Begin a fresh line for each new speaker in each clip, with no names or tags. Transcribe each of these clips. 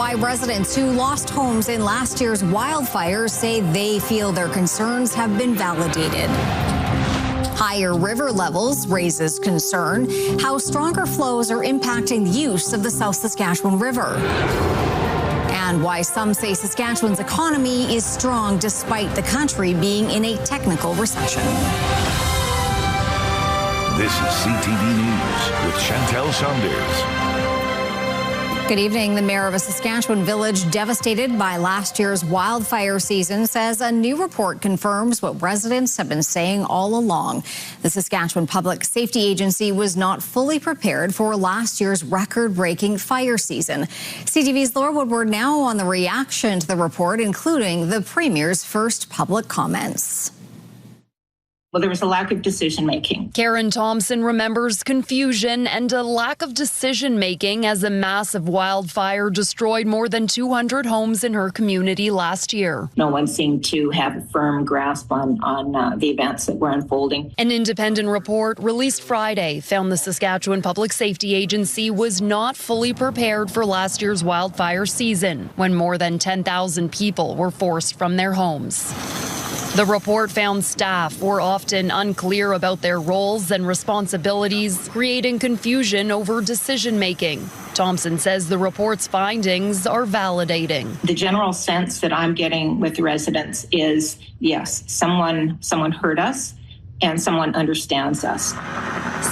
why residents who lost homes in last year's wildfires say they feel their concerns have been validated. Higher river levels raises concern. How stronger flows are impacting the use of the South Saskatchewan River. And why some say Saskatchewan's economy is strong despite the country being in a technical recession.
This is CTV News with Chantel Saunders.
Good evening. The mayor of a Saskatchewan village devastated by last year's wildfire season says a new report confirms what residents have been saying all along. The Saskatchewan Public Safety Agency was not fully prepared for last year's record-breaking fire season. CTV's Laura Woodward now on the reaction to the report, including the Premier's first public comments.
Well, there was a lack of decision-making.
Karen Thompson remembers confusion and a lack of decision-making as a massive wildfire destroyed more than 200 homes in her community last year.
No one seemed to have a firm grasp on the events that were unfolding.
An independent report released Friday found the Saskatchewan Public Safety Agency was not fully prepared for last year's wildfire season, when more than 10,000 people were forced from their homes. The report found staff were often unclear about their roles and responsibilities, creating confusion over decision-making. Thompson says the report's findings are validating.
The general sense that I'm getting with the residents is, yes, someone heard us and someone understands us.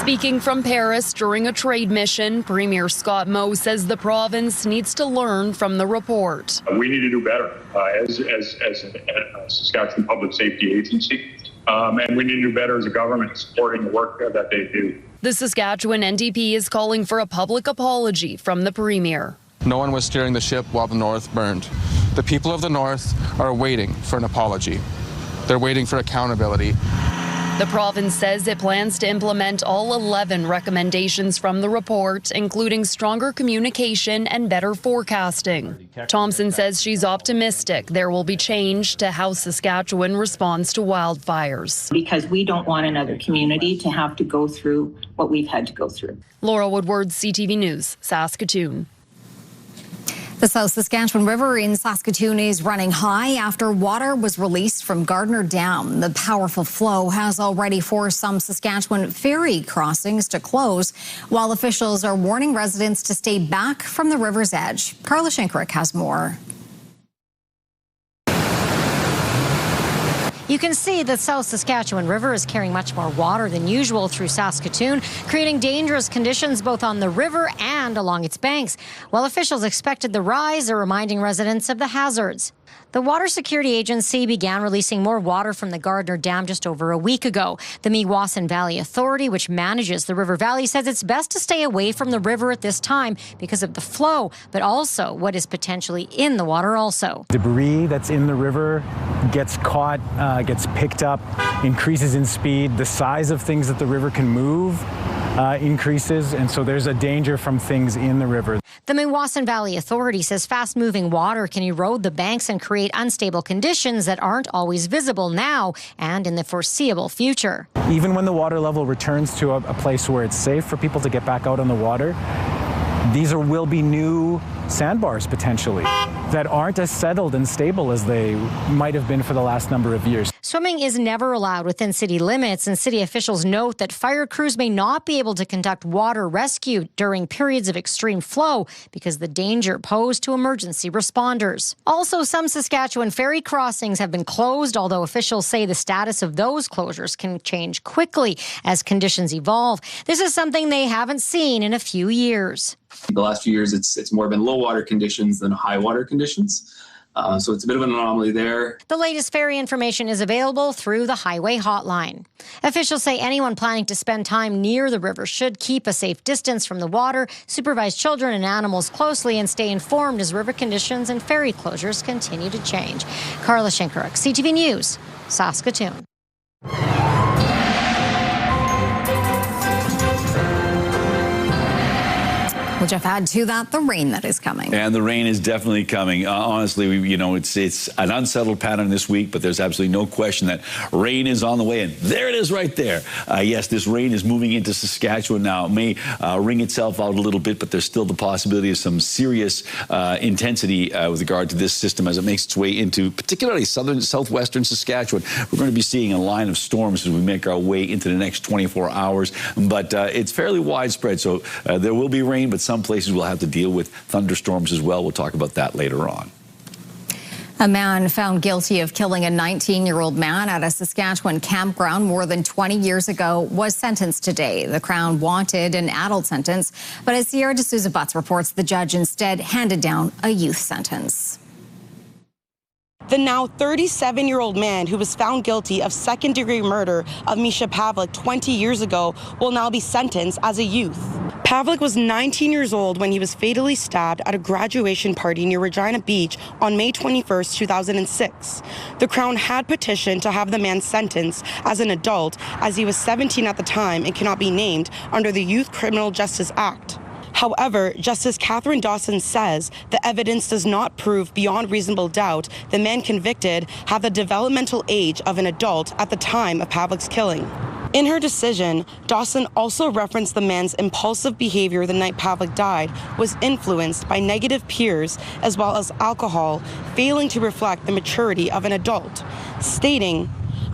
Speaking from Paris during a trade mission, Premier Scott Moe says the province needs to learn from the report.
We need to do better as a Saskatchewan Public Safety Agency, and we need to do better as a government supporting the work that they do.
The Saskatchewan NDP is calling for a public apology from the Premier.
No one was steering the ship while the North burned. The people of the North are waiting for an apology. They're waiting for accountability.
The province says it plans to implement all 11 recommendations from the report, including stronger communication and better forecasting. Thompson says she's optimistic there will be change to how Saskatchewan responds to wildfires.
Because we don't want another community to have to go through what we've had to go through.
Laura Woodward, CTV News, Saskatoon.
The South Saskatchewan River in Saskatoon is running high after water was released from Gardner Dam. The powerful flow has already forced some Saskatchewan ferry crossings to close, while officials are warning residents to stay back from the river's edge. Carla Shinkarek has more.
You can see the South Saskatchewan River is carrying much more water than usual through Saskatoon, creating dangerous conditions both on the river and along its banks. While officials expected the rise, they're reminding residents of the hazards. The Water Security Agency began releasing more water from the Gardner Dam just over a week ago. The Meewasin Valley Authority, which manages the river valley, says it's best to stay away from the river at this time because of the flow, but also what is potentially in the water also.
Debris that's in the river gets caught, gets picked up, increases in speed. The size of things that the river can move increases, and so there's a danger from things in the river.
The Meewasin Valley Authority says fast-moving water can erode the banks and create unstable conditions that aren't always visible now and in the foreseeable future.
Even when the water level returns to a place where it's safe for people to get back out on the water, will be new sandbars potentially that aren't as settled and stable as they might have been for the last number of years.
Swimming is never allowed within city limits, and city officials note that fire crews may not be able to conduct water rescue during periods of extreme flow because the danger posed to emergency responders. Also, some Saskatchewan ferry crossings have been closed, although officials say the status of those closures can change quickly as conditions evolve. This is something they haven't seen in a few years.
The last few years, it's more been low water conditions than high water conditions. So it's a bit of an anomaly there.
The latest ferry information is available through the highway hotline. Officials say anyone planning to spend time near the river should keep a safe distance from the water, supervise children and animals closely, and stay informed as river conditions and ferry closures continue to change. Carla Shinkarek, CTV News, Saskatoon.
Well, Jeff, add to that the rain that is coming.
And the rain is definitely coming. Honestly, it's an unsettled pattern this week, but there's absolutely no question that rain is on the way. And there it is right there. Yes, this rain is moving into Saskatchewan now. It may wring itself out a little bit, but there's still the possibility of some serious intensity with regard to this system as it makes its way into particularly southwestern Saskatchewan. We're going to be seeing a line of storms as we make our way into the next 24 hours. But it's fairly widespread, so there will be rain, but some places will have to deal with thunderstorms as well. We'll talk about that later on.
A man found guilty of killing a 19-year-old man at a Saskatchewan campground more than 20 years ago was sentenced today. The Crown wanted an adult sentence, but as Sierra D'Souza Butts reports, the judge instead handed down a youth sentence.
The now 37-year-old man who was found guilty of second-degree murder of Misha Pavlik 20 years ago will now be sentenced as a youth. Pavlik was 19 years old when he was fatally stabbed at a graduation party near Regina Beach on May 21, 2006. The Crown had petitioned to have the man sentenced as an adult, as he was 17 at the time and cannot be named under the Youth Criminal Justice Act. However, Justice Catherine Dawson says the evidence does not prove beyond reasonable doubt the man convicted had the developmental age of an adult at the time of Pavlik's killing. In her decision, Dawson also referenced the man's impulsive behavior the night Pavlik died was influenced by negative peers as well as alcohol, failing to reflect the maturity of an adult, stating,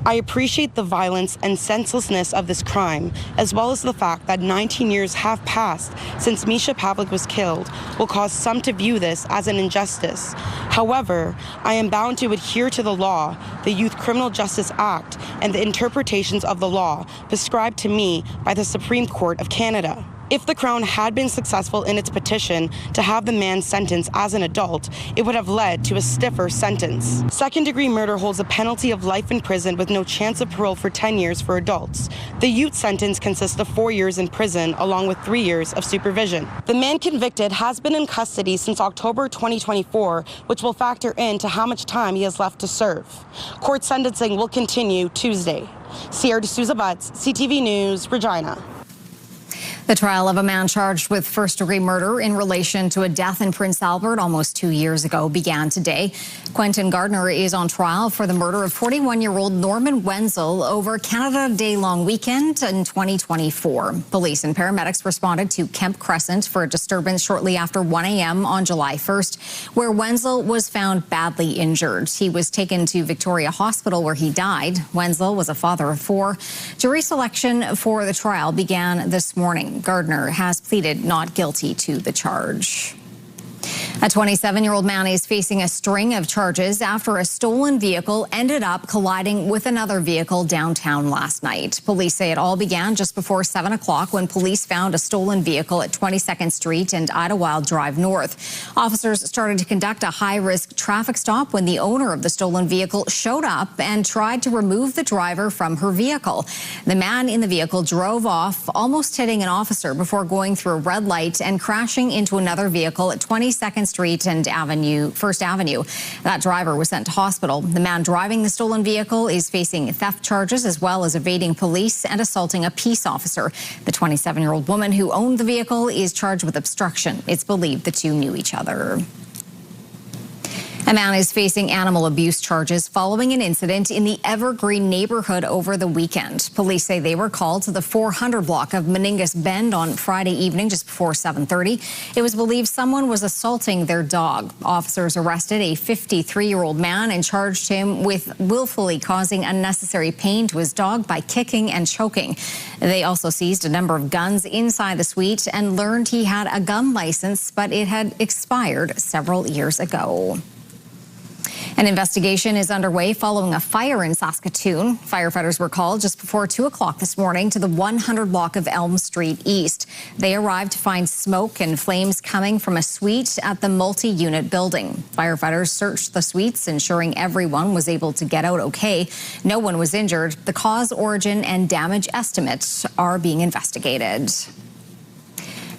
"I appreciate the violence and senselessness of this crime, as well as the fact that 19 years have passed since Misha Pavlik was killed, will cause some to view this as an injustice. However, I am bound to adhere to the law, the Youth Criminal Justice Act, and the interpretations of the law prescribed to me by the Supreme Court of Canada." If the Crown had been successful in its petition to have the man sentenced as an adult, it would have led to a stiffer sentence. Second-degree murder holds a penalty of life in prison with no chance of parole for 10 years for adults. The youth sentence consists of 4 years in prison, along with 3 years of supervision. The man convicted has been in custody since October 2024, which will factor into how much time he has left to serve. Court sentencing will continue Tuesday. Sierra D'Souza Butts, CTV News, Regina.
The trial of a man charged with first-degree murder in relation to a death in Prince Albert almost 2 years ago began today. Quentin Gardner is on trial for the murder of 41-year-old Norman Wenzel over Canada Day long weekend in 2024. Police and paramedics responded to Kemp Crescent for a disturbance shortly after 1 a.m. on July 1st, where Wenzel was found badly injured. He was taken to Victoria Hospital where he died. Wenzel was a father of 4. Jury selection for the trial began this morning. Gardner has pleaded not guilty to the charge. A 27-year-old man is facing a string of charges after a stolen vehicle ended up colliding with another vehicle downtown last night. Police say it all began just before 7 o'clock when police found a stolen vehicle at 22nd Street and Idlewild Drive North. Officers started to conduct a high-risk traffic stop when the owner of the stolen vehicle showed up and tried to remove the driver from her vehicle. The man in the vehicle drove off, almost hitting an officer before going through a red light and crashing into another vehicle at 22nd Street and First Avenue. That driver was sent to hospital. The man driving the stolen vehicle is facing theft charges as well as evading police and assaulting a peace officer. The 27-year-old woman who owned the vehicle is charged with obstruction. It's believed the two knew each other. A man is facing animal abuse charges following an incident in the Evergreen neighborhood over the weekend. Police say they were called to the 400 block of Meningus Bend on Friday evening just before 7:30. It was believed someone was assaulting their dog. Officers arrested a 53-year-old man and charged him with willfully causing unnecessary pain to his dog by kicking and choking. They also seized a number of guns inside the suite and learned he had a gun license, but it had expired several years ago. An investigation is underway following a fire in Saskatoon. Firefighters were called just before 2 o'clock this morning to the 100 block of Elm Street East. They arrived to find smoke and flames coming from a suite at the multi-unit building. Firefighters searched the suites, ensuring everyone was able to get out okay. No one was injured. The cause, origin, and damage estimates are being investigated.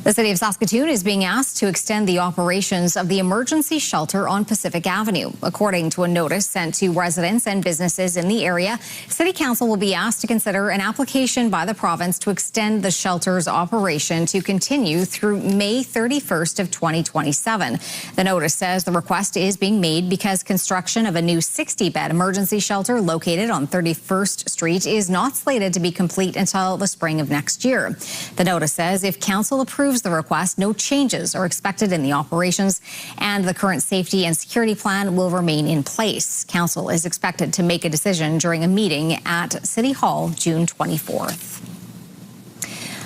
The city of Saskatoon is being asked to extend the operations of the emergency shelter on Pacific Avenue. According to a notice sent to residents and businesses in the area, City Council will be asked to consider an application by the province to extend the shelter's operation to continue through May 31st of 2027. The notice says the request is being made because construction of a new 60-bed emergency shelter located on 31st Street is not slated to be complete until the spring of next year. The notice says if Council approves the request, no changes are expected in the operations, and the current safety and security plan will remain in place. Council is expected to make a decision during a meeting at City Hall June 24th.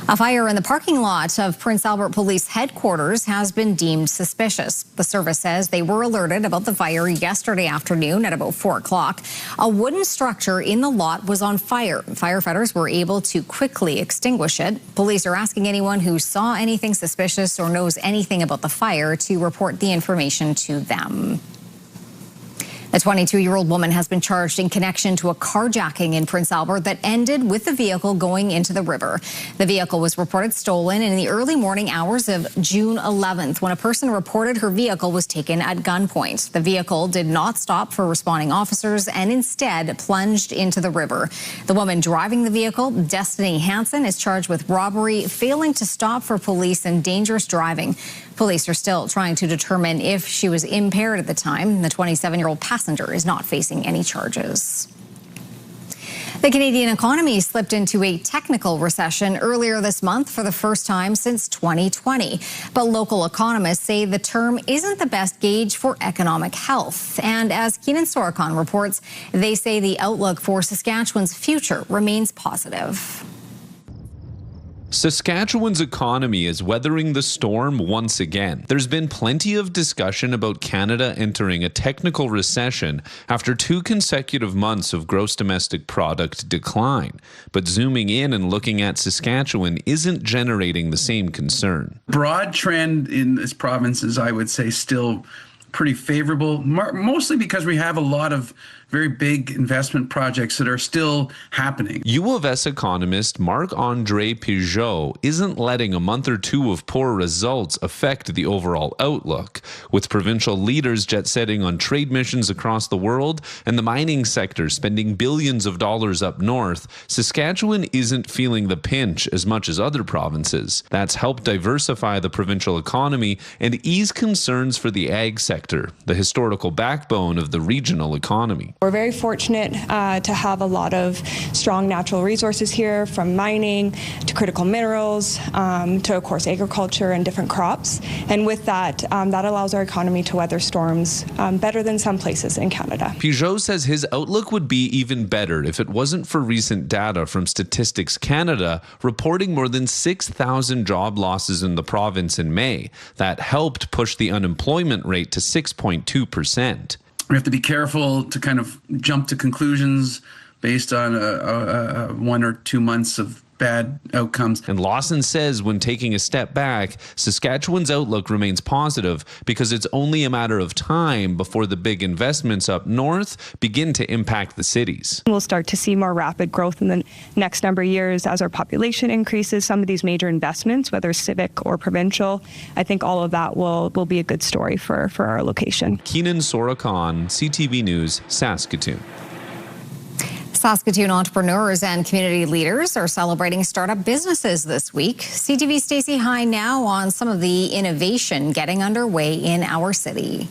A fire in the parking lot of Prince Albert Police Headquarters has been deemed suspicious. The service says they were alerted about the fire yesterday afternoon at about 4 o'clock. A wooden structure in the lot was on fire. Firefighters were able to quickly extinguish it. Police are asking anyone who saw anything suspicious or knows anything about the fire to report the information to them. A 22-year-old woman has been charged in connection to a carjacking in Prince Albert that ended with the vehicle going into the river. The vehicle was reported stolen in the early morning hours of June 11th when a person reported her vehicle was taken at gunpoint. The vehicle did not stop for responding officers and instead plunged into the river. The woman driving the vehicle, Destiny Hansen, is charged with robbery, failing to stop for police, and dangerous driving. Police are still trying to determine if she was impaired at the time. The 27-year-old passenger is not facing any charges. The Canadian economy slipped into a technical recession earlier this month for the first time since 2020. But local economists say the term isn't the best gauge for economic health. And as Keenan Sorokon reports, they say the outlook for Saskatchewan's future remains positive.
Saskatchewan's economy is weathering the storm once again. There's been plenty of discussion about Canada entering a technical recession after 2 consecutive months of gross domestic product decline. But zooming in and looking at Saskatchewan isn't generating the same concern.
Broad trend in this province is, I would say, still pretty favorable, mostly because we have a lot of very big investment projects that are still happening.
U of S economist Marc-Andre Peugeot isn't letting a month or two of poor results affect the overall outlook. With provincial leaders jet-setting on trade missions across the world and the mining sector spending billions of dollars up north, Saskatchewan isn't feeling the pinch as much as other provinces. That's helped diversify the provincial economy and ease concerns for the ag sector, the historical backbone of the regional economy.
We're very fortunate to have a lot of strong natural resources here, from mining to critical minerals to, of course, agriculture and different crops. And with that, that allows our economy to weather storms better than some places in Canada.
Peugeot says his outlook would be even better if it wasn't for recent data from Statistics Canada reporting more than 6,000 job losses in the province in May. That helped push the unemployment rate to 6.2%.
We have to be careful to kind of jump to conclusions based on 1 or 2 months of bad outcomes.
And Lawson says when taking a step back, Saskatchewan's outlook remains positive because it's only a matter of time before the big investments up north begin to impact the cities.
We'll start to see more rapid growth in the next number of years as our population increases. Some of these major investments, whether civic or provincial, I think all of that will be a good story for our location.
Keenan Sorokon, CTV News, Saskatoon.
Saskatoon entrepreneurs and community leaders are celebrating startup businesses this week. CTV's Stacey High now on some of the innovation getting underway in our city.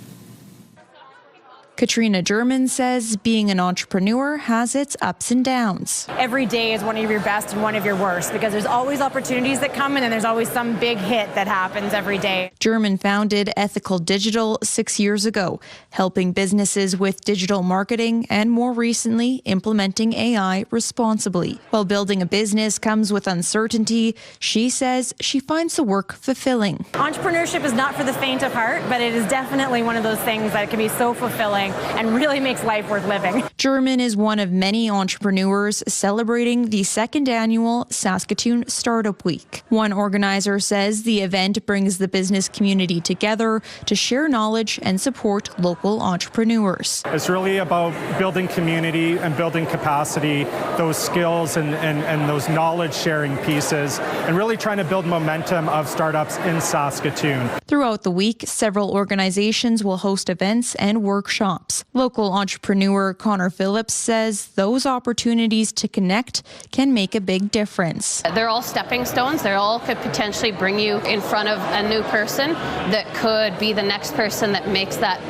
Katrina German says being an entrepreneur has its ups and downs.
Every day is one of your best and one of your worst because there's always opportunities that come in and there's always some big hit that happens every day.
German founded Ethical Digital 6 years ago, helping businesses with digital marketing and more recently implementing AI responsibly. While building a business comes with uncertainty, she says she finds the work fulfilling.
Entrepreneurship is not for the faint of heart, but it is definitely one of those things that can be so fulfilling. and really makes life worth living.
German is one of many entrepreneurs celebrating the second annual Saskatoon Startup Week. One organizer says the event brings the business community together to share knowledge and support local entrepreneurs.
It's really about building community and building capacity, those skills and those knowledge sharing pieces, and really trying to build momentum of startups in Saskatoon.
Throughout the week, several organizations will host events and workshops. Local entrepreneur Connor Phillips says those opportunities to connect can make a big difference.
They're all stepping stones. They all could potentially bring you in front of a new person that could be the next person that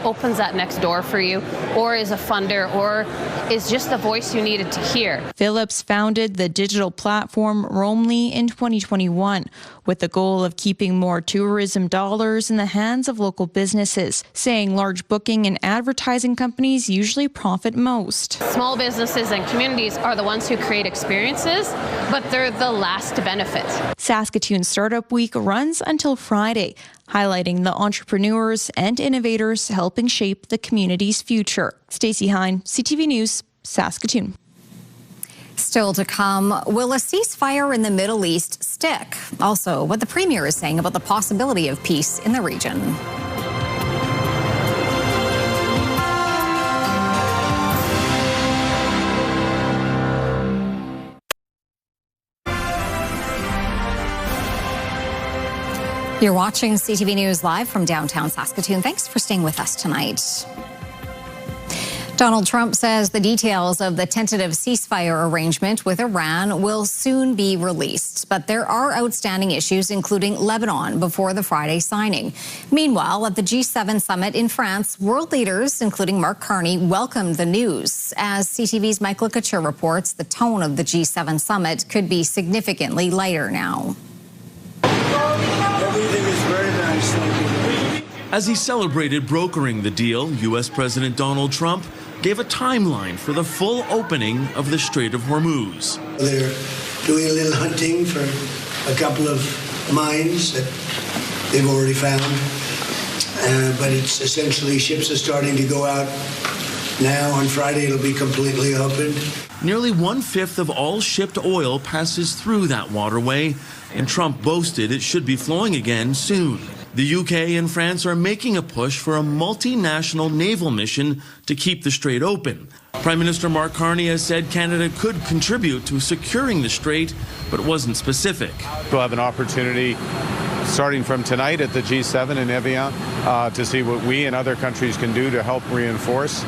opens that next door for you, or is a funder, or is just the voice you needed to hear.
Phillips founded the digital platform Roamly in 2021 with the goal of keeping more tourism dollars in the hands of local businesses, saying large booking and advertising companies usually profit most.
Small businesses and communities are the ones who create experiences, but they're the last to benefit.
Saskatoon Startup Week runs until Friday, highlighting the entrepreneurs and innovators helping shape the community's future. Stacey Hine, CTV News, Saskatoon.
Still to come, will a ceasefire in the Middle East stick? Also, what the Premier is saying about the possibility of peace in the region. You're watching CTV News live from downtown Saskatoon. Thanks for staying with us tonight. Donald Trump says the details of the tentative ceasefire arrangement with Iran will soon be released. But there are outstanding issues, including Lebanon, before the Friday signing. Meanwhile, at the G7 summit in France, world leaders, including Mark Carney, welcomed the news. As CTV's Michael Couture reports, the tone of the G7 summit could be significantly lighter now.
Everything is very nice, thank you.
As he celebrated brokering the deal, U.S. President Donald Trump gave a timeline for the full opening of the Strait of Hormuz.
They're doing a little hunting for a couple of mines that they've already found, but it's essentially ships are starting to go out now. On Friday, it'll be completely opened.
Nearly 1/5 of all shipped oil passes through that waterway, and Trump boasted it should be flowing again soon. The UK and France are making a push for a multinational naval mission to keep the strait open. Prime Minister Mark Carney has said Canada could contribute to securing the strait, but wasn't specific.
We'll have an opportunity starting from tonight at the G7 in Evian to see what we and other countries can do to help reinforce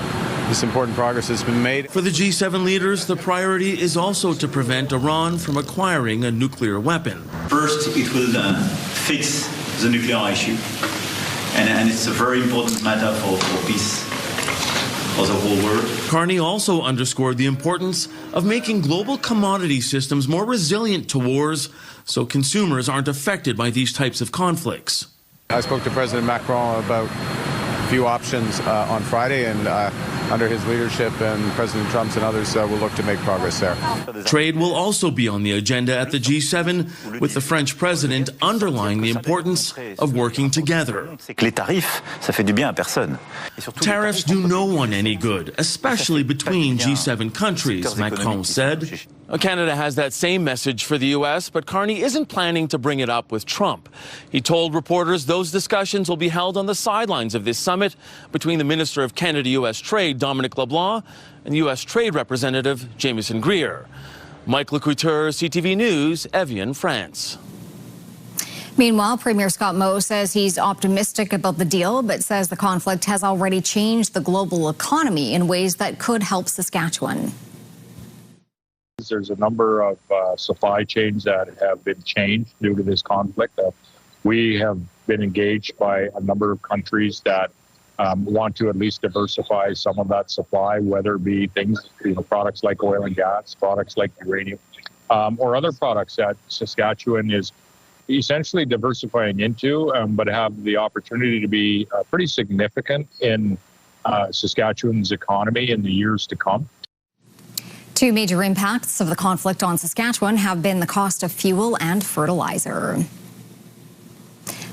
this important progress has been made.
For the G7 leaders, the priority is also to prevent Iran from acquiring a nuclear weapon.
First, it will fix the nuclear issue, and it's a very important matter for peace for the whole world.
Carney also underscored the importance of making global commodity systems more resilient to wars so consumers aren't affected by these types of conflicts.
I spoke to President Macron about a few options on Friday, and under his leadership and President Trump's and others will look to make progress there.
Trade will also be on the agenda at the G7, with the French president underlining the importance of working together. Tariffs do no one any good, especially between G7 countries, Macron said. Canada has that same message for the U.S., but Carney isn't planning to bring it up with Trump. He told reporters those discussions will be held on the sidelines of this summit between the Minister of Canada-U.S. Trade, Dominic LeBlanc, and U.S. Trade Representative Jameson Greer. Michael Couture, CTV News, Evian, France.
Meanwhile, Premier Scott Moe says he's optimistic about the deal, but says the conflict has already changed the global economy in ways that could help Saskatchewan.
There's a number of supply chains that have been changed due to this conflict. We have been engaged by a number of countries that want to at least diversify some of that supply, whether it be things, products like oil and gas, products like uranium, or other products that Saskatchewan is essentially diversifying into, but have the opportunity to be pretty significant in Saskatchewan's economy in the years to come.
Two major impacts of the conflict on Saskatchewan have been the cost of fuel and fertilizer.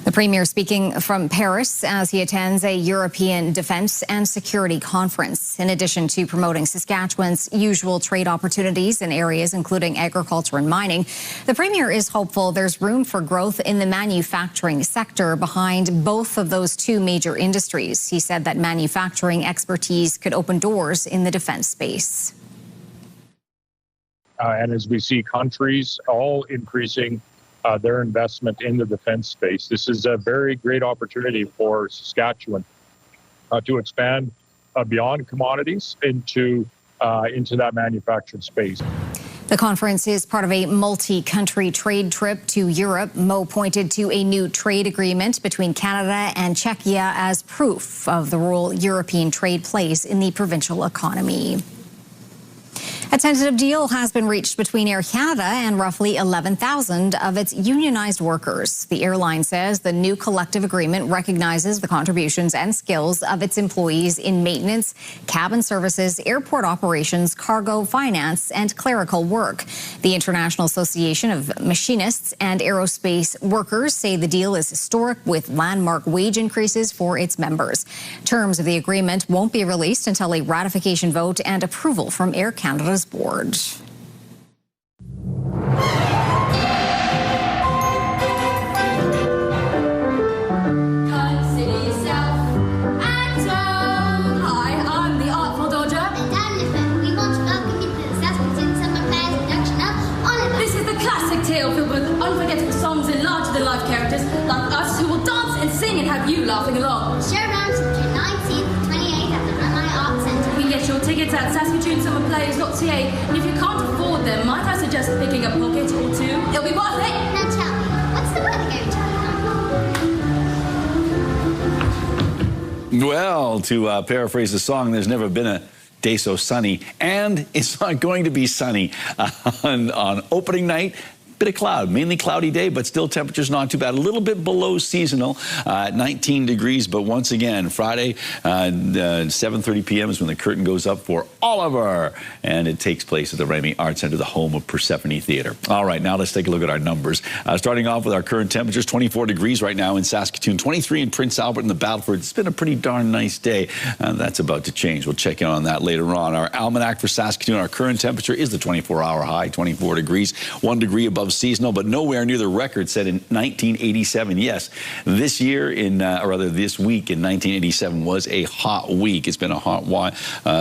The Premier speaking from Paris as he attends a European Defence and Security Conference. In addition to promoting Saskatchewan's usual trade opportunities in areas including agriculture and mining, the Premier is hopeful there's room for growth in the manufacturing sector behind both of those two major industries. He said that manufacturing expertise could open doors in the defence space.
And as we see countries all increasing their investment in the defense space, this is a very great opportunity for Saskatchewan to expand beyond commodities into that manufactured space.
The conference is part of a multi-country trade trip to Europe. Mo pointed to a new trade agreement between Canada and Czechia as proof of the role European trade plays in the provincial economy. A tentative deal has been reached between Air Canada and roughly 11,000 of its unionized workers. The airline says the new collective agreement recognizes the contributions and skills of its employees in maintenance, cabin services, airport operations, cargo, finance, and clerical work. The International Association of Machinists and Aerospace Workers say the deal is historic, with landmark wage increases for its members. Terms of the agreement won't be released until a ratification vote and approval from Air Canada's board.
Tale filled with unforgettable songs and larger-than-life characters like us who will dance and sing and have you laughing along.
Show runs from June 19th to 28th at the Runway Arts Centre.
You can get your tickets at SaskatchewanSummerPlays.ca, and if you can't afford them, might I suggest picking a pocket or two? It'll be worth it!
Now tell me, what's the weather going to be?
Well, to paraphrase the song, there's never been a day so sunny, and it's not going to be sunny on opening night. Bit of cloud, mainly cloudy day, but still temperatures not too bad. A little bit below seasonal, 19 degrees. But once again, Friday, 7:30 p.m. is when the curtain goes up for Oliver, and it takes place at the Runway Arts Centre, the home of Persephone Theatre. All right, now let's take a look at our numbers. Starting off with our current temperatures, 24 degrees right now in Saskatoon, 23 in Prince Albert and the Battleford. It's been a pretty darn nice day, and that's about to change. We'll check in on that later on. Our almanac for Saskatoon, our current temperature is the 24-hour high, 24 degrees, 1 degree above seasonal, but nowhere near the record set in 1987. Yes, this year or rather this week in 1987 was a hot week. It's been a hot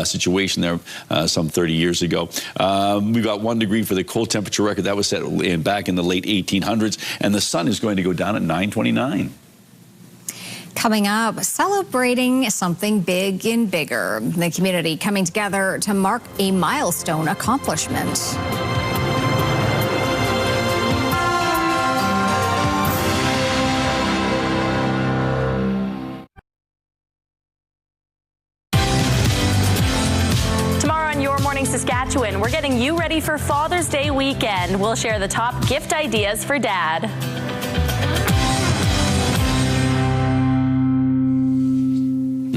situation there some 30 years ago. We got 1 degree for the cold temperature record that was set back in the late 1800s, and the sun is going to go down at 9:29.
Coming up, celebrating something big and bigger. The community coming together to mark a milestone accomplishment.
Saskatchewan, we're getting you ready for Father's Day weekend. We'll share the top gift ideas for Dad.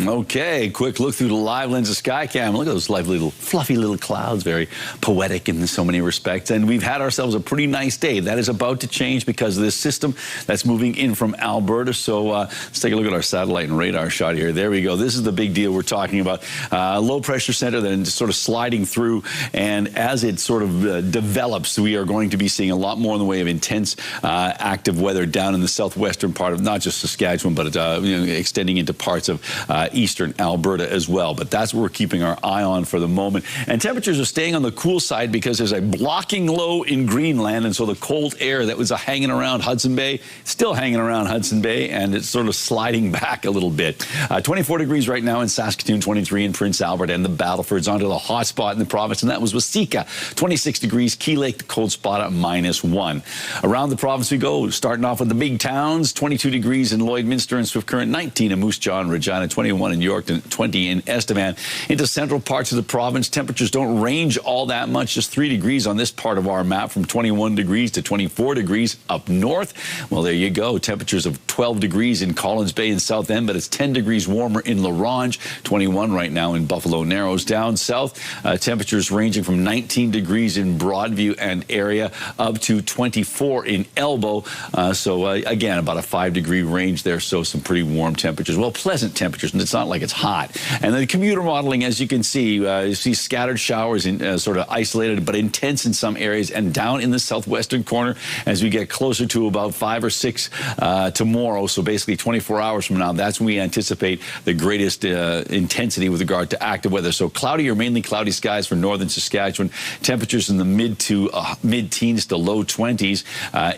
Okay, quick look through the live lens of Skycam. Look at those lovely little fluffy little clouds, very poetic in so many respects. And we've had ourselves a pretty nice day. That is about to change because of this system that's moving in from Alberta. So let's take a look at our satellite and radar shot here. There we go. This is the big deal we're talking about. Low pressure center then sort of sliding through. And as it sort of develops, we are going to be seeing a lot more in the way of intense active weather down in the southwestern part of not just Saskatchewan, but extending into parts of eastern Alberta as well. But that's what we're keeping our eye on for the moment. And temperatures are staying on the cool side because there's a blocking low in Greenland, and so the cold air that was hanging around Hudson Bay, still hanging around Hudson Bay, and it's sort of sliding back a little bit. 24 degrees right now in Saskatoon, 23 in Prince Albert and the Battlefords, onto the hot spot in the province, and that was Waseca. 26 degrees, Key Lake, the cold spot at -1. Around the province we go, starting off with the big towns, 22 degrees in Lloydminster and Swift Current, 19 in Moose Jaw and Regina, 21 21 in Yorkton, 20 in Estevan. Into central parts of the province, temperatures don't range all that much, just 3 degrees on this part of our map, from 21 degrees to 24 degrees up north. Well, there you go. Temperatures of 12 degrees in Collins Bay and South End, but it's 10 degrees warmer in La Ronge, 21 right now in Buffalo Narrows. Down south, temperatures ranging from 19 degrees in Broadview and area up to 24 in Elbow. Again, about a 5-degree range there, so some pretty warm temperatures. Well, pleasant temperatures, and it's not like it's hot. And then the commuter modeling, as you can see, you see scattered showers in sort of isolated but intense in some areas, and down in the southwestern corner as we get closer to about 5 or 6 tomorrow. So basically 24 hours from now, that's when we anticipate the greatest intensity with regard to active weather. So cloudy or mainly cloudy skies for northern Saskatchewan. Temperatures in the mid-teens to low 20s.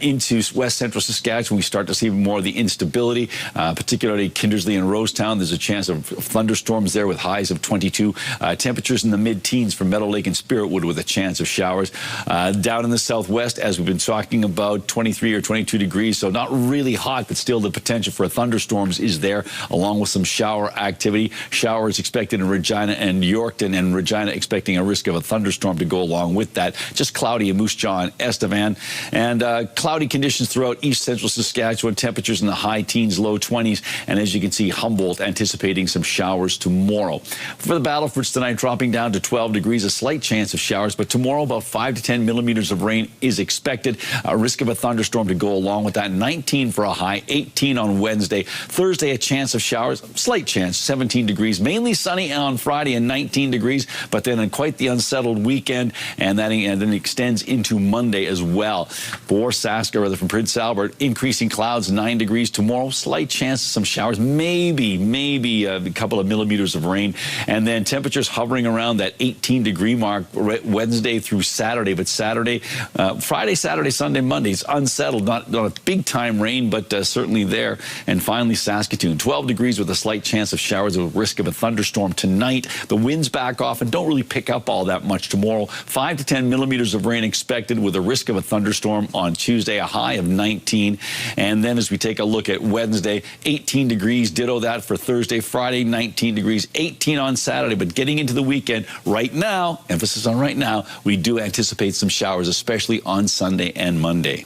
Into west central Saskatchewan, we start to see more of the instability, particularly Kindersley and Rosetown. There's a chance of thunderstorms there with highs of 22. Temperatures in the mid-teens for Meadow Lake and Spiritwood with a chance of showers. Down in the southwest, as we've been talking about, 23 or 22 degrees, so not really hot, but still the potential for thunderstorms is there, along with some shower activity. Showers expected in Regina and Yorkton, and Regina expecting a risk of a thunderstorm to go along with that. Just cloudy in Moose Jaw and Estevan. And cloudy conditions throughout east central Saskatchewan. Temperatures in the high teens, low 20s. And as you can see, Humboldt anticipating some showers tomorrow. For the Battlefords tonight, dropping down to 12 degrees, a slight chance of showers, but tomorrow about 5 to 10 millimeters of rain is expected. A risk of a thunderstorm to go along with that. 19 for a high, 18 on Wednesday. Thursday, a chance of showers, slight chance, 17 degrees. Mainly sunny on Friday and 19 degrees, but then quite the unsettled weekend, and then extends into Monday as well. For Saskatchewan, rather, from Prince Albert, increasing clouds, 9 degrees tomorrow. Slight chance of some showers, maybe a couple of millimeters of rain. And then temperatures hovering around that 18-degree mark Wednesday through Saturday. But Friday, Saturday, Sunday, Monday, it's unsettled. Not a big-time rain, but certainly there. And finally, Saskatoon, 12 degrees with a slight chance of showers with risk of a thunderstorm tonight. The winds back off and don't really pick up all that much tomorrow. 5 to 10 millimeters of rain expected with a risk of a thunderstorm on Tuesday, a high of 19. And then as we take a look at Wednesday, 18 degrees, ditto that for Thursday, Friday, 19 degrees, 18 on Saturday. But getting into the weekend, right now, emphasis on right now, we do anticipate some showers, especially on Sunday and Monday.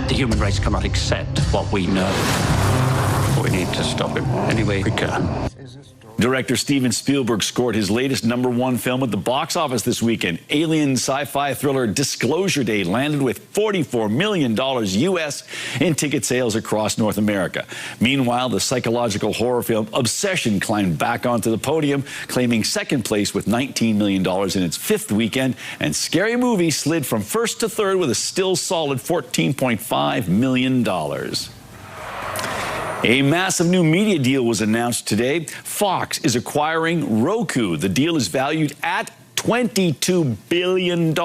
The human race cannot accept what we know. We need to stop it any way we can.
Director Steven Spielberg scored his latest #1 film at the box office this weekend. Alien sci-fi thriller Disclosure Day landed with $44 million US in ticket sales across North America. Meanwhile, the psychological horror film Obsession climbed back onto the podium, claiming second place with $19 million in its 5th weekend. And Scary Movie slid from first to third with a still solid $14.5 million. A massive new media deal was announced today. Fox is acquiring Roku. The deal is valued at $22 billion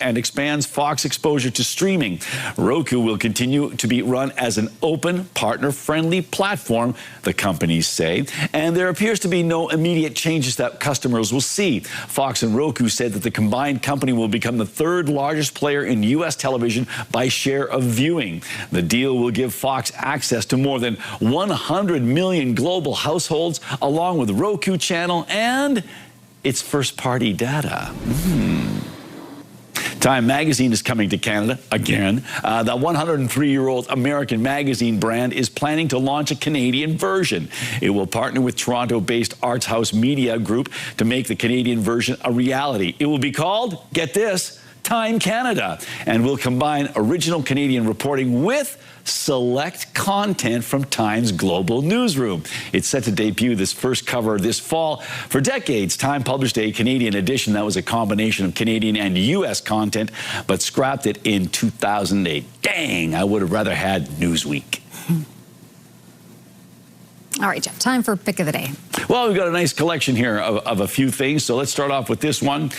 and expands Fox exposure to streaming. Roku will continue to be run as an open, partner-friendly platform, the companies say, and there appears to be no immediate changes that customers will see. Fox and Roku said that the combined company will become the 3rd largest player in U.S. television by share of viewing. The deal will give Fox access to more than 100 million global households, along with Roku Channel and its first-party data. Time magazine is coming to Canada again. The 103-year-old American magazine brand is planning to launch a Canadian version. It will partner with Toronto-based Arts House Media Group to make the Canadian version a reality. It will be called, get this, Time Canada, and will combine original Canadian reporting with select content from Time's global newsroom. It's set to debut this first cover this fall. For decades, Time published a Canadian edition that was a combination of Canadian and U.S. content, but scrapped it in 2008. Dang, I would have rather had Newsweek.
All right, Jeff, time for Pick of the Day.
Well, we've got a nice collection here of a few things. So let's start off with this one.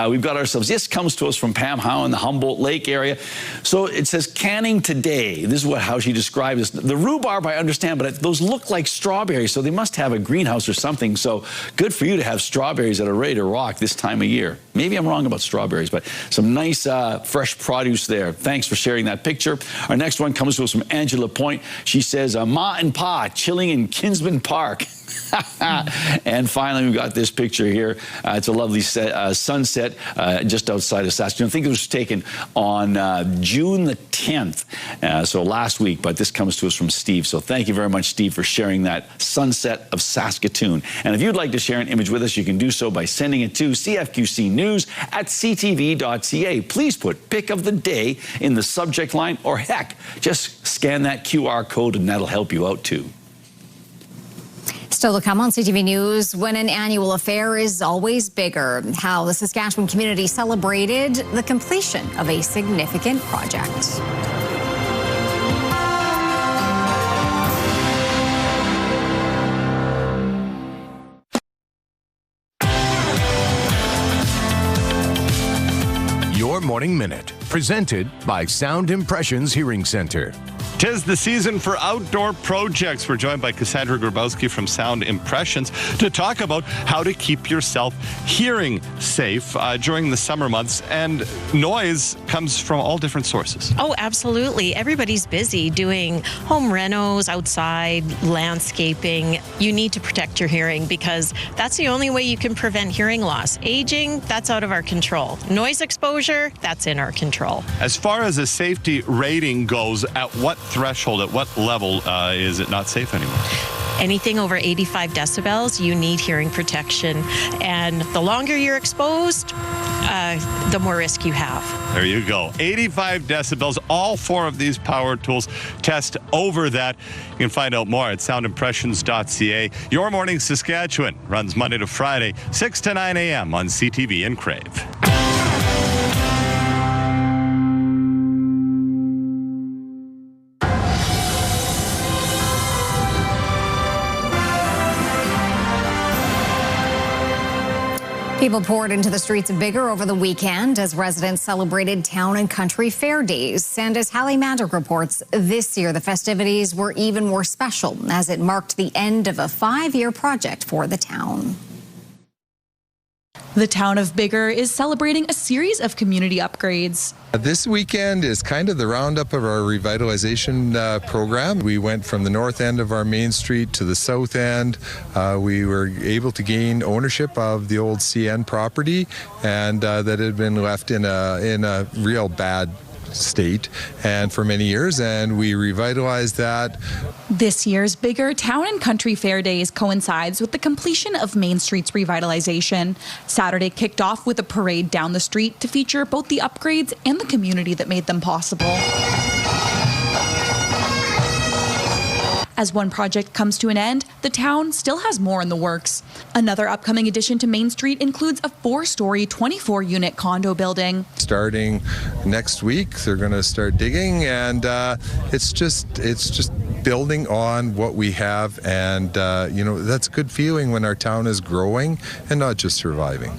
We've got ourselves, this comes to us from Pam Howe in the Humboldt Lake area. So it says canning today. This is how she describes this. The rhubarb, I understand, but those look like strawberries. So they must have a greenhouse or something. So good for you to have strawberries that are ready to rock this time of year. Maybe I'm wrong about strawberries, but some nice fresh produce there. Thanks for sharing that picture. Our next one comes to us from Angela Point. She says, Ma and Pa chilling in Kinsman Park. And finally, we've got this picture here. It's a lovely sunset just outside of Saskatoon. I think it was taken on June the 10th, so last week, but this comes to us from Steve. So thank you very much, Steve, for sharing that sunset of Saskatoon. And if you'd like to share an image with us, you can do so by sending it to cfqcnews@ctv.ca. Please put pick of the day in the subject line, or heck, just scan that QR code and that'll help you out too.
Still to come on CTV News, when an annual affair is always bigger, how the Saskatchewan community celebrated the completion of a significant project.
Your Morning Minute, presented by Sound Impressions Hearing Center.
'Tis the season for outdoor projects. We're joined by Cassandra Grabowski from Sound Impressions to talk about how to keep yourself hearing safe during the summer months. And noise comes from all different sources.
Oh, absolutely. Everybody's busy doing home renos, outside, landscaping. You need to protect your hearing because that's the only way you can prevent hearing loss. Aging, that's out of our control. Noise exposure, that's in our control.
As far as a safety rating goes, at what threshold, at what level is it not safe anymore?
Anything over 85 decibels, you need hearing protection. And the longer you're exposed, the more risk you have.
There you go. 85 decibels. All four of these power tools test over that. You can find out more at soundimpressions.ca. Your Morning Saskatchewan runs Monday to Friday, 6 to 9 a.m. on CTV and Crave.
People poured into the streets of Biggar over the weekend as residents celebrated Town and Country Fair Days. And as Hallie Magic reports, this year the festivities were even more special as it marked the end of a 5-year project for the town.
The town of Biggar is celebrating a series of community upgrades.
This weekend is kind of the roundup of our revitalization program. We went from the north end of our main street to the south end. We were able to gain ownership of the old CN property and that had been left in a real bad state and for many years, and we revitalized that.
This year's Biggar Town and Country Fair Days coincides with the completion of Main Street's revitalization. Saturday kicked off with a parade down the street to feature both the upgrades and the community that made them possible. As one project comes to an end, the town still has more in the works. Another upcoming addition to Main Street includes a 4-story, 24-unit condo building.
Starting next week, they're going to start digging, and it's just building on what we have, and that's a good feeling when our town is growing and not just surviving.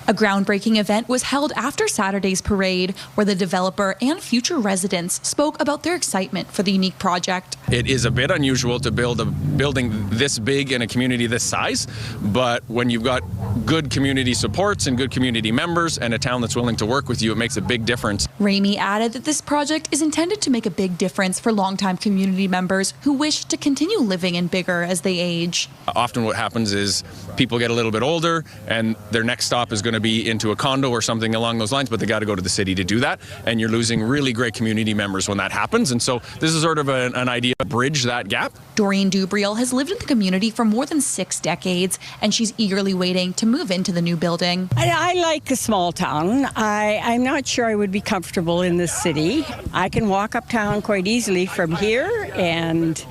A groundbreaking event was held after Saturday's parade, where the developer and future residents spoke about their excitement for the unique project.
It is a bit unusual to build a building this big in a community this size, but when you've got good community supports and good community members and a town that's willing to work with you, it makes a big difference.
Ramey added that this project is intended to make a big difference for longtime community members who wish to continue living in Biggar as they age.
Often what happens is people get a little bit older and their next stop is going to be into a condo or something along those lines, but they got to go to the city to do that, and you're losing really great community members when that happens. And so this is sort of an idea to bridge that gap.
Doreen Dubriel has lived in the community for more than 6 decades, and she's eagerly waiting to move into the new building.
I like a small town. I'm not sure I would be comfortable in the city. I can walk uptown quite easily from here, and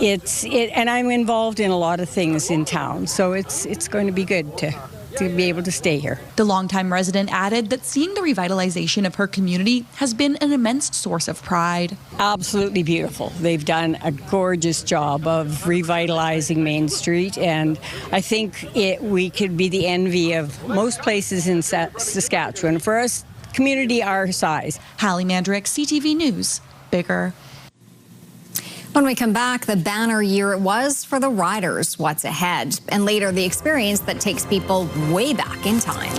and I'm involved in a lot of things in town, so it's going to be good to to be able to stay here.
The longtime resident added that seeing the revitalization of her community has been an immense source of pride.
Absolutely beautiful. They've done a gorgeous job of revitalizing Main Street, and I think we could be the envy of most places in Saskatchewan for a community our size.
Hallie Mandrick, CTV News, bigger.
When we come back, the banner year it was for the Riders. What's ahead? And later, the experience that takes people way back in time.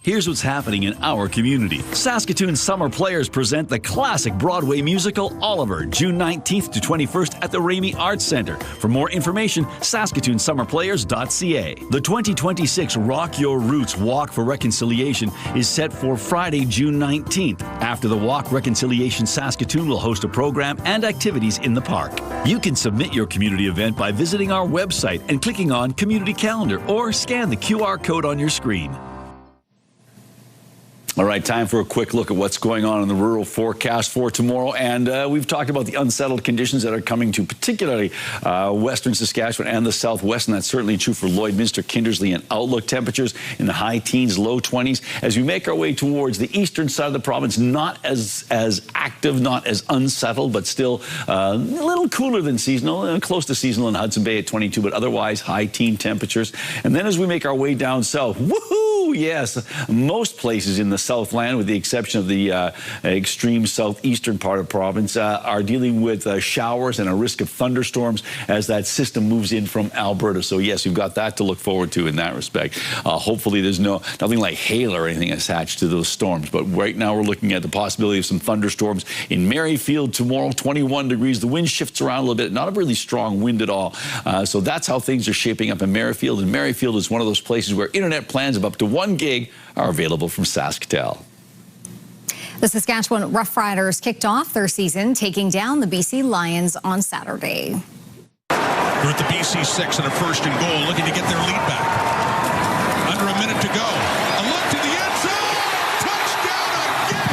Here's what's happening in our community. Saskatoon Summer Players present the classic Broadway musical Oliver, June 19th to 21st at the Ramey Arts Centre. For more information, saskatoonsummerplayers.ca. The 2026 Rock Your Roots Walk for Reconciliation is set for Friday, June 19th. After the walk, Reconciliation Saskatoon will host a program and activities in the park. You can submit your community event by visiting our website and clicking on Community Calendar or scan the QR code on your screen. All right, time for a quick look at what's going on in the rural forecast for tomorrow. And we've talked about the unsettled conditions that are coming to particularly western Saskatchewan and the southwest. And that's certainly true for Lloydminster, Kindersley, and Outlook. Temperatures in the high teens, low 20s. As we make our way towards the eastern side of the province, not as active, not as unsettled, but still a little cooler than seasonal, close to seasonal in Hudson Bay at 22, but otherwise high teen temperatures. And then as we make our way down south, woohoo! Yes, most places in the Southland, with the exception of the extreme southeastern part of the province, are dealing with showers and a risk of thunderstorms as that system moves in from Alberta. So yes, you've got that to look forward to in that respect. Hopefully there's nothing like hail or anything attached to those storms. But right now we're looking at the possibility of some thunderstorms in Merrifield tomorrow, 21 degrees. The wind shifts around a little bit, not a really strong wind at all. So that's how things are shaping up in Merrifield. And Merrifield is one of those places where internet plans of up to 1 gig are available from SaskTel.
The Saskatchewan Roughriders kicked off their season, taking down the BC Lions on Saturday.
We're at the BC 6 and a first and goal, looking to get their lead back. Under a minute to go. A look to the end zone. Touchdown again.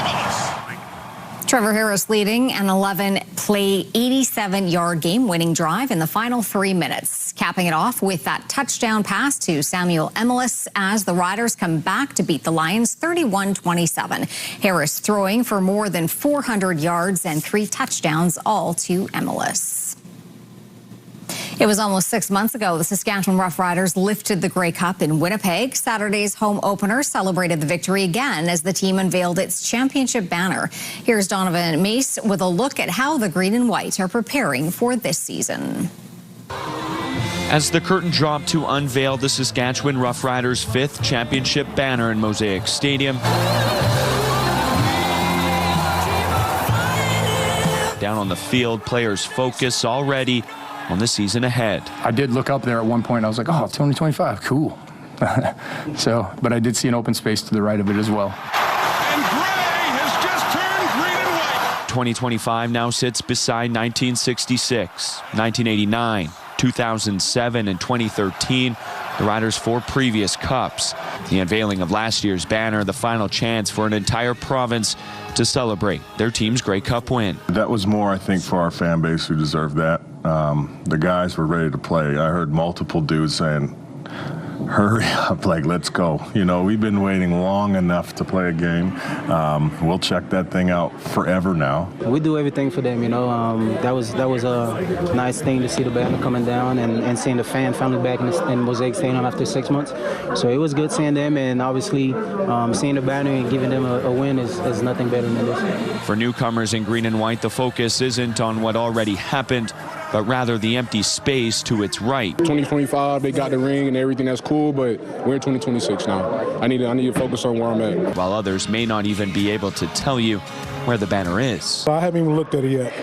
MLS.
Trevor Harris leading an 11-play, 87-yard game-winning drive in the final 3 minutes, capping it off with that touchdown pass to Samuel Emilus as the Riders come back to beat the Lions 31-27. Harris throwing for more than 400 yards and 3 touchdowns, all to Emilus. It was almost 6 months ago the Saskatchewan Roughriders lifted the Grey Cup in Winnipeg. Saturday's home opener celebrated the victory again as the team unveiled its championship banner. Here's Donovan Mace with a look at how the green and white are preparing for this season.
As the curtain dropped to unveil the Saskatchewan Roughriders' 5th championship banner in Mosaic Stadium, down on the field, players focus already on the season ahead.
I did look up there at one point. I was like, oh, 2025, cool. But I did see an open space to the right of it as well.
And Gray has just turned green and white.
2025 now sits beside 1966, 1989, 2007, and 2013, the Riders' 4 previous cups. The unveiling of last year's banner, the final chance for an entire province to celebrate their team's Grey Cup win.
That was more, I think, for our fan base who deserved that. The guys were ready to play. I heard multiple dudes saying, hurry up, like, let's go. You know, we've been waiting long enough to play a game. We'll check that thing out forever now.
We do everything for them, you know. That was a nice thing to see the banner coming down and seeing the fan finally back in Mosaic Stadium after 6 months. So it was good seeing them, and obviously seeing the banner and giving them a win is nothing better than this.
For newcomers in green and white, the focus isn't on what already happened, but rather the empty space to its right.
2025, they got the ring and everything, that's cool, but we're in 2026 now. I need to focus on where I'm at.
While others may not even be able to tell you where the banner is.
I haven't even looked at it yet.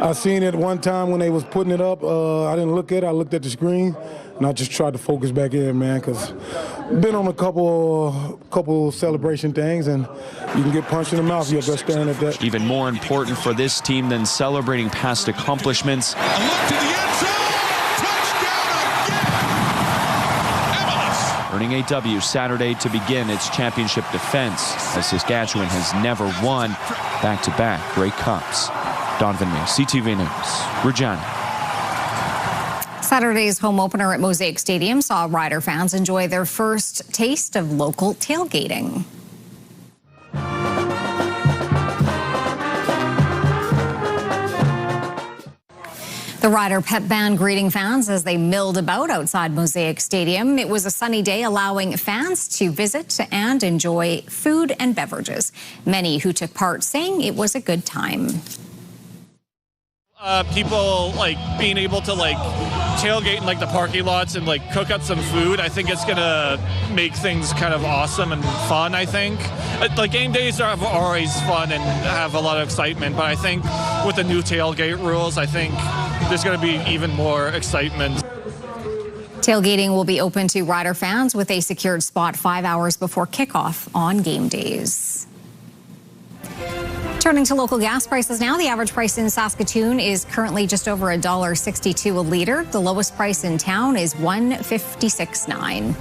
I seen it one time when they was putting it up. I didn't look at it. I looked at the screen, and I just tried to focus back in, man, because been on a couple celebration things, and you can get punched in the mouth if you're just staring at that.
Even more important for this team than celebrating past accomplishments, earning a W Saturday to begin its championship defense, as Saskatchewan has never won back-to-back Grey Cups. Donovan May, CTV News, Regina.
Saturday's home opener at Mosaic Stadium saw Rider fans enjoy their first taste of local tailgating. The Rider pep band greeting fans as they milled about outside Mosaic Stadium. It was a sunny day, allowing fans to visit and enjoy food and beverages. Many who took part saying it was a good time.
People like being able to like tailgate in like the parking lots and like cook up some food. I think it's gonna make things kind of awesome and fun. I think like game days are always fun and have a lot of excitement, but I think with the new tailgate rules, I think there's going to be even more excitement.
Tailgating will be open to Rider fans with a secured spot 5 hours before kickoff on game days. Turning to local gas prices now, the average price in Saskatoon is currently just over $1.62 a litre. The lowest price in town is $1.56.9.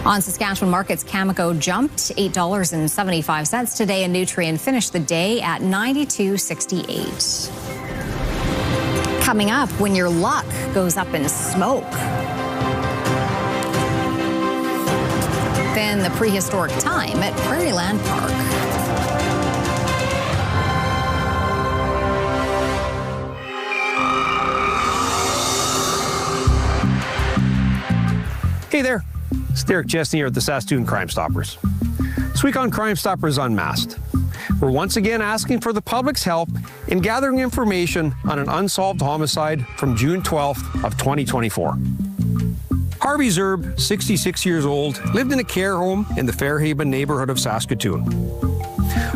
On Saskatchewan markets, Campground jumped $8.75 today, and Nutrien finished the day at $92.68. Coming up, when your luck goes up in smoke. Then the prehistoric time at Prairieland Park.
Hey there, it's Derek Chesney here at the Saskatoon Crime Stoppers. This week on Crime Stoppers Unmasked, we're once again asking for the public's help in gathering information on an unsolved homicide from June 12th of 2024. Harvey Zerb, 66 years old, lived in a care home in the Fairhaven neighborhood of Saskatoon.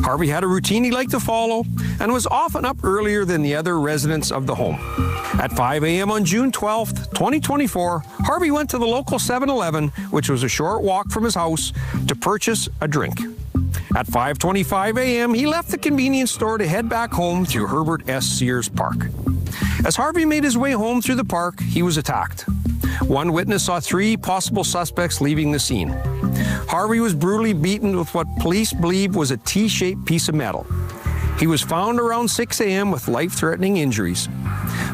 Harvey had a routine he liked to follow and was often up earlier than the other residents of the home. At 5 a.m. on June 12th, 2024, Harvey went to the local 7-Eleven, which was a short walk from his house, to purchase a drink. At 5:25 a.m., he left the convenience store to head back home through Herbert S. Sears Park. As Harvey made his way home through the park, he was attacked. One witness saw 3 possible suspects leaving the scene. Harvey was brutally beaten with what police believe was a T-shaped piece of metal. He was found around 6 a.m. with life-threatening injuries.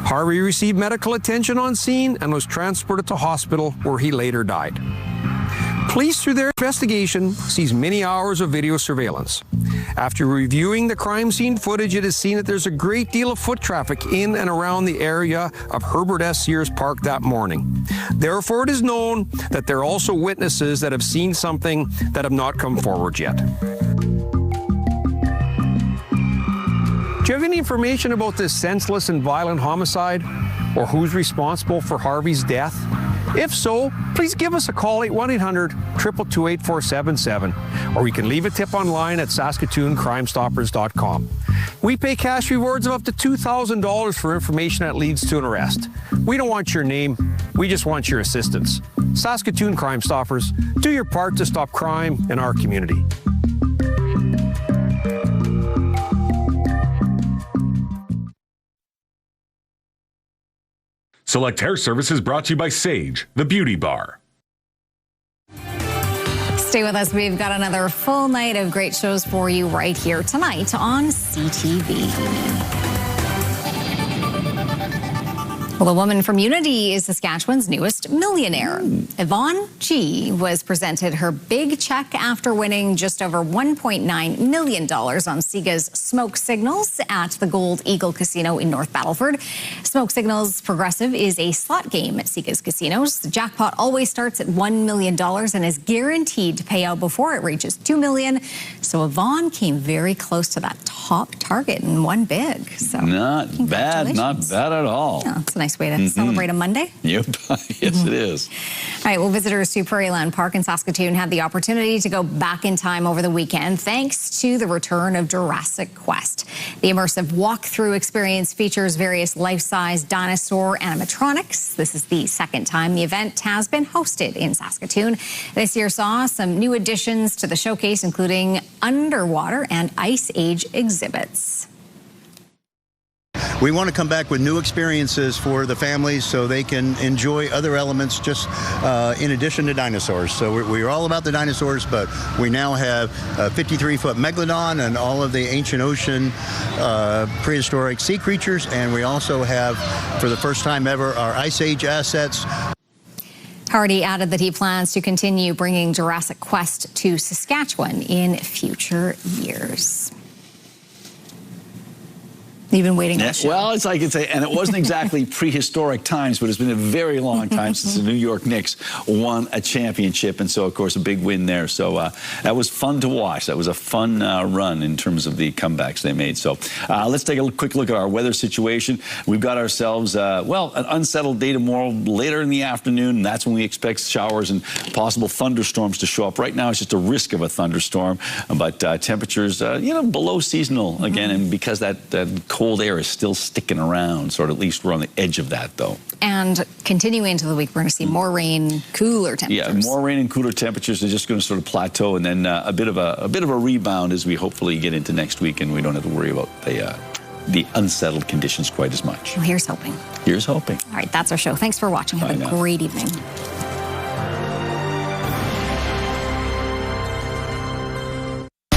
Harvey received medical attention on scene and was transported to hospital, where he later died. Police, through their investigation, seized many hours of video surveillance. After reviewing the crime scene footage, it is seen that there's a great deal of foot traffic in and around the area of Herbert S. Sears Park that morning. Therefore, it is known that there are also witnesses that have seen something that have not come forward yet. Do you have any information about this senseless and violent homicide, or who's responsible for Harvey's death? If so, please give us a call at 1-800-222-8477, or you can leave a tip online at SaskatoonCrimeStoppers.com. We pay cash rewards of up to $2,000 for information that leads to an arrest. We don't want your name, we just want your assistance. Saskatoon Crime Stoppers, do your part to stop crime in our community.
Select Hair Service is brought to you by Sage, the beauty bar.
Stay with us. We've got another full night of great shows for you right here tonight on CTV. Well, a woman from Unity is Saskatchewan's newest millionaire. Yvonne G. was presented her big check after winning just over $1.9 million on Sega's Smoke Signals at the Gold Eagle Casino in North Battleford. Smoke Signals Progressive is a slot game at Sega's casinos. The jackpot always starts at $1 million and is guaranteed to pay out before it reaches $2 million. So Yvonne came very close to that top target and won big. So
not bad at all.
Yeah, it's a nice way to celebrate a Monday.
Yep, yes it is.
All right, well, visitors to Prairieland Park in Saskatoon had the opportunity to go back in time over the weekend thanks to the return of Jurassic Quest. The immersive walkthrough experience features various life-size dinosaur animatronics. This is the second time the event has been hosted in Saskatoon. This year saw some new additions to the showcase, including underwater and ice age exhibits.
we want to come back with new experiences for the families so they can enjoy other elements just in addition to dinosaurs. So we're all about the dinosaurs, but we now have a 53-foot megalodon and all of the ancient ocean prehistoric sea creatures, and we also have, for the first time ever, our Ice Age assets.
Hardy added that he plans to continue bringing Jurassic Quest to Saskatchewan in future years. You've been waiting.
Yeah, well, it's like it's and it wasn't exactly prehistoric times, but it's been a very long time since the New York Knicks won a championship, and so of course a big win there. So that was fun to watch. That was a fun run in terms of the comebacks they made. So let's take a quick look at our weather situation. We've got ourselves well, an unsettled day tomorrow later in the afternoon, and that's when we expect showers and possible thunderstorms to show up. Right now, it's just a risk of a thunderstorm, but temperatures you know, below seasonal again, and because that cold air is still sticking around, sort of, at least we're on the edge of that, though.
And continuing into the week, we're going to see more rain, cooler temperatures.
Yeah, more rain and cooler temperatures. They're just going to sort of plateau, and then a bit of a rebound as we hopefully get into next week, and we don't have to worry about the unsettled conditions quite as much.
Well, here's hoping.
Here's hoping.
All right, that's our show. Thanks for watching. Have a great evening.